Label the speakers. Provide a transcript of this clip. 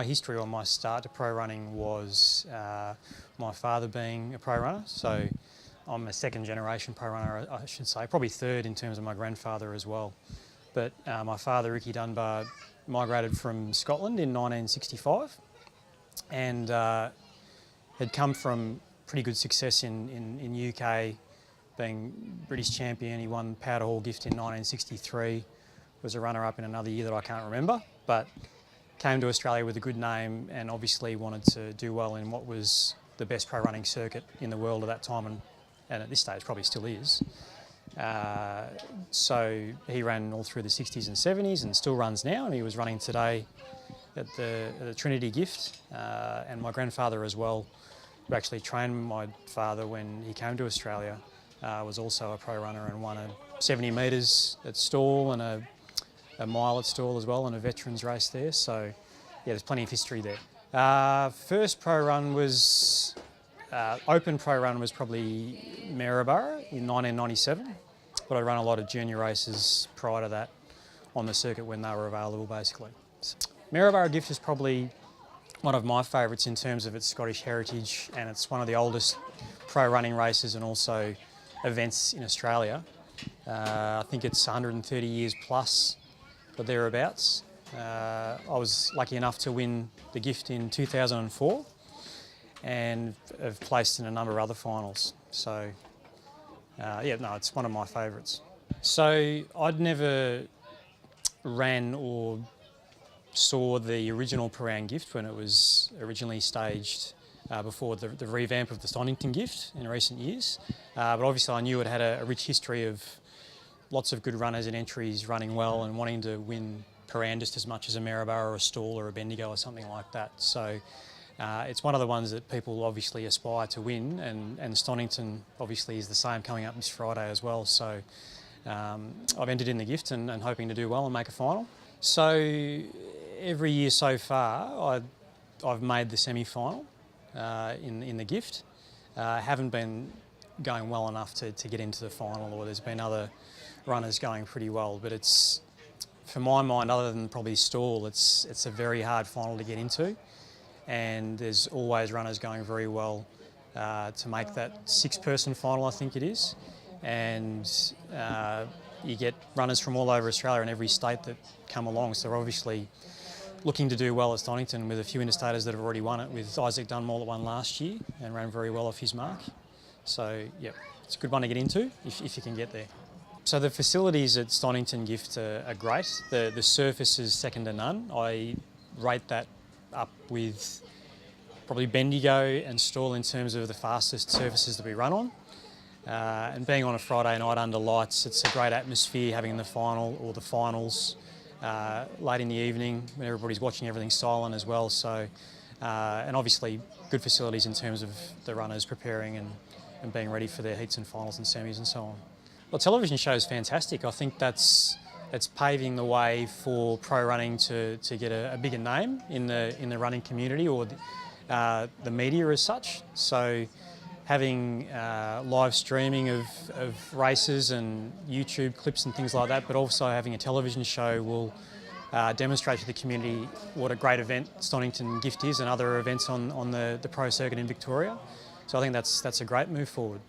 Speaker 1: my history or my start to pro running was my father being a pro runner. So I'm a second generation pro runner, I should say, probably third in terms of my grandfather as well. But my father, Ricky Dunbar, migrated from Scotland in 1965 and had come from pretty good success in UK, being British champion. He won Powderhall Gift in 1963, was a runner-up in another year that I can't remember, but came to Australia with a good name and obviously wanted to do well in what was the best pro running circuit in the world at that time, and at this stage probably still is. So he ran all through the 60s and 70s and still runs now, and he was running today at the Trinity Gift, and my grandfather as well, who actually trained my father when he came to Australia, was also a pro runner and won a 70 metres at Stall and a mile at Stall as well, and a veterans race there. So yeah, there's plenty of history there. First pro run was, open pro run was probably Maryborough in 1997, but I'd run a lot of junior races prior to that on the circuit when they were available basically. Maryborough Gift is probably one of my favourites in terms of its Scottish heritage, and it's one of the oldest pro running races and also events in Australia. I think it's 130 years plus or thereabouts. I was lucky enough to win the Gift in 2004 and have placed in a number of other finals. So yeah, no, it's one of my favourites. So I'd never ran or saw the original Prahran Gift when it was originally staged before the revamp of the Stonnington Gift in recent years. But obviously I knew it had a rich history of lots of good runners and entries running well and wanting to win Prahran just as much as a Maryborough or a Stall or a Bendigo or something like that. So it's one of the ones that people obviously aspire to win, and Stonnington obviously is the same coming up this Friday as well. So I've entered in the Gift and hoping to do well and make a final. So every year so far I've made the semi-final in the Gift. Haven't been going well enough to get into the final, or there's been other runners going pretty well, but it's, for my mind, other than probably Stall, it's a very hard final to get into, and there's always runners going very well to make that 6-person final, I think it is, and you get runners from all over Australia and every state that come along, so we're obviously looking to do well at Stonnington with a few interstaters that have already won it, with Isaac Dunbar that won last year and ran very well off his mark. So yeah, it's a good one to get into if you can get there. So the facilities at Stonnington Gift are great. The surface is second to none. I rate that up with probably Bendigo and Stall in terms of the fastest surfaces that we run on. And being on a Friday night under lights, it's a great atmosphere having the final or the finals late in the evening when everybody's watching, everything's silent as well. So, and obviously good facilities in terms of the runners preparing and being ready for their heats and finals and semis and so on. Well, television show is fantastic. I think it's paving the way for pro running to get a bigger name in the running community or the media as such. So having live streaming of races and YouTube clips and things like that, but also having a television show will demonstrate to the community what a great event Stonnington Gift is and other events on the pro circuit in Victoria. So I think that's a great move forward.